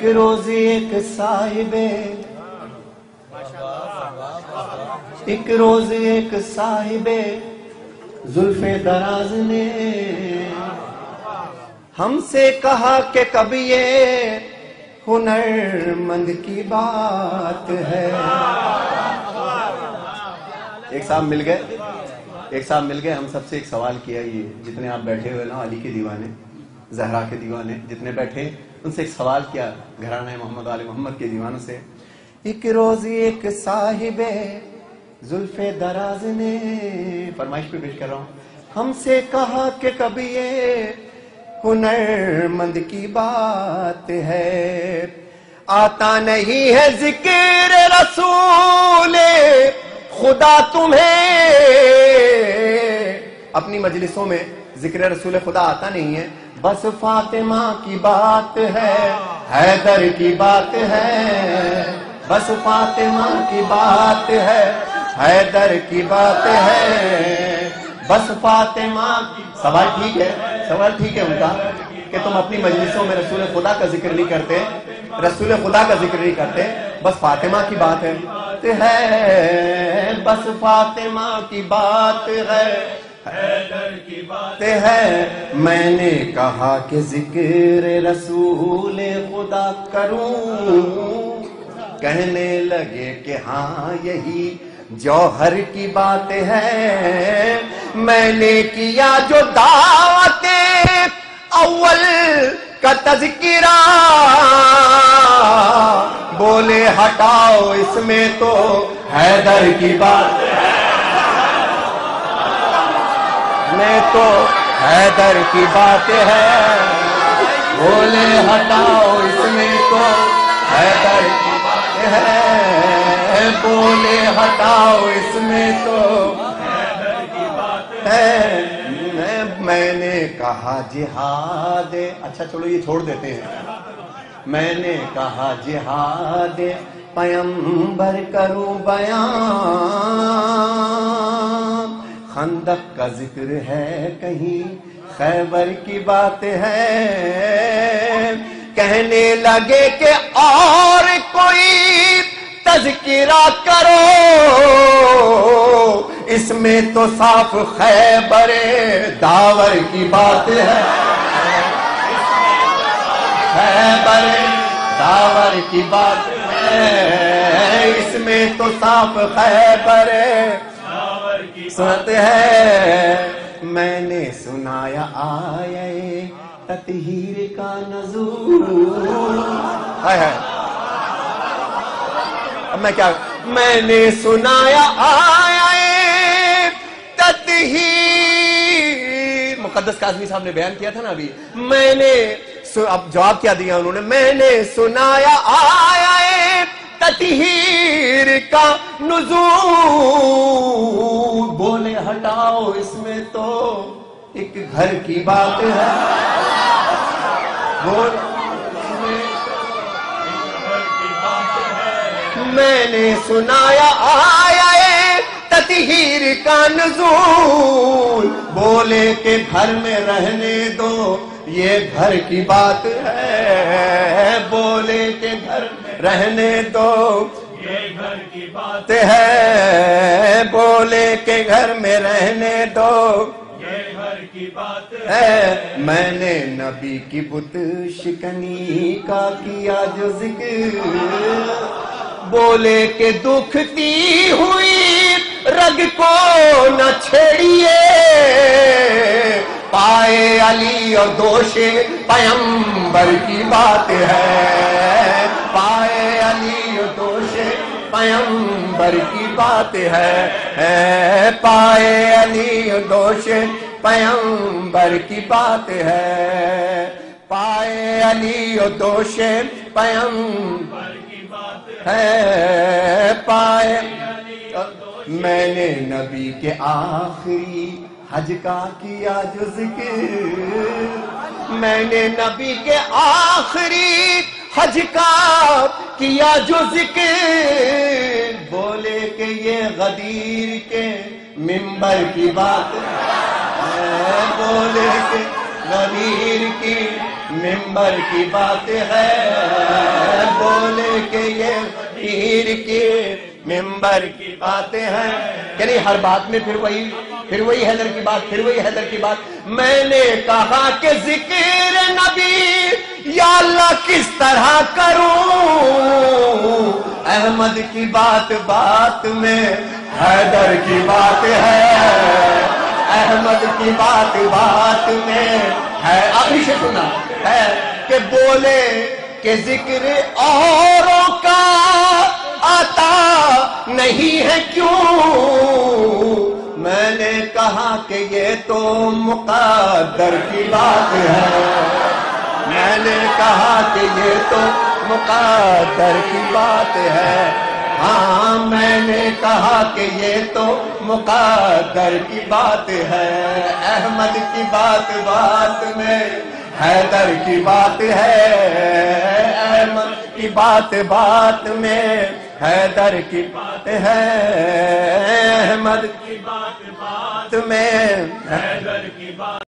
ایک روز ایک صاحب زلف دراز نے ہم سے کہا کہ کب یہ ہنر مند کی بات ہے. ایک صاحب مل گئے ہم سب سے ایک سوال کیا. یہ جتنے آپ بیٹھے ہوئے نا علی کے دیوانے، زہرا کے دیوانے جتنے بیٹھے، ان سے ایک سوال کیا گھرانہ محمد علی محمد کے دیوانوں سے. ایک روز ایک صاحب زلف دراز نے، فرمائش پہ پیش کر رہا ہوں، ہم سے کہا کہ کبھی یہ ہنر مند کی بات ہے. آتا نہیں ہے ذکر رسول خدا تمہیں، اپنی مجلسوں میں ذکر رسول خدا آتا نہیں ہے. بس فاطمہ کی بات ہے، حیدر کی بات ہے. بس فاطمہ کی بات ہے، حیدر کی بات ہے. بس فاطمہ کی سوال ٹھیک ہے ان کا کہ تم اپنی مجلسوں میں رسول خدا کا ذکر نہیں کرتے، بس فاطمہ کی بات ہے. بس فاطمہ کی بات ہے، حیدر کی بات ہے. میں نے کہا کہ ذکر رسول خدا کروں، کہنے لگے کہ ہاں یہی جوہر کی بات ہے. میں نے کیا جو دعوت اول کا تذکرہ، بولے ہٹاؤ اس میں تو حیدر کی بات ہے، میں تو حیدر کی بات ہے. بولے ہٹاؤ اس میں تو حیدر کی بات ہے. بولے ہٹاؤ اس میں تو حیدر کی بات ہے. میں نے کہا جہاد، اچھا چلو یہ چھوڑ دیتے ہیں. میں نے کہا جہاد پیمبر کروں بیان، خندق کا ذکر ہے کہیں خیبر کی بات ہے. کہنے لگے کہ اور کوئی تذکرہ کرو، اس میں تو صاف خیبر داور کی بات ہے، خیبر داور کی بات ہے. اس میں تو صاف خیبر داور کی بات ہے. میں نے سنایا آیے تطہیر کا نزول، اب میں کیا، میں نے سنایا آیے تطہیر، مقدس کاظمی صاحب نے بیان کیا تھا نا ابھی. میں نے اب جواب کیا دیا انہوں نے، میں نے سنایا آیے تطہیر کا نزول، بولے ہٹاؤ اس میں تو ایک گھر کی بات ہے. میں نے سنایا آیے تطہیر کا نزول، بولے کہ گھر میں رہنے دو یہ گھر کی بات ہے. بولے کہ گھر رہنے دو یہ گھر کی بات ہے. بولے کہ گھر میں رہنے دو یہ گھر کی بات ہے. میں نے نبی کی بت شکنی کا کیا جو ذکر، بولے کہ دکھتی ہوئی رگ کو نہ چھیڑیے، پائے علی اور دوش پیمبر کی بات ہے. پائے علی اور دوش پیمبر کی بات ہے. پائے علی اور دوش پیمبر کی بات ہے. پائے علی اور دوش پیمبر کی بات ہے. پائے میں نے نبی کے آخری حج کا کیا جو ذکر، میں نے نبی کے آخری حج کا کیا جو ذکر، بولے کہ یہ غدیر کے منبر کی بات ہے. بولے کہ غدیر کی منبر کی بات ہے، بولے کہ یہ پیر کے منبر کی باتیں ہیں. یعنی ہر بات میں پھر وہی حیدر کی بات، پھر وہی حیدر کی بات. میں نے کہا کہ ذکر نبی یا اللہ کس طرح کروں، احمد کی بات بات میں حیدر کی بات ہے، احمد کی بات بات میں ہے. ابھی سے سنا ہے کہ بولے کہ ذکر اوروں کا آتا نہیں ہے کیوں. میں نے کہا کہ یہ تو مقدر کی بات ہے، میں نے کہا کہ یہ تو مقدر کی بات ہے. ہاں میں نے کہا کہ یہ تو مقدر کی بات ہے. احمد کی بات بات میں حیدر کی بات ہے، احمد کی بات بات میں حیدر کی بات ہے، احمد کی بات بات میں حیدر کی بات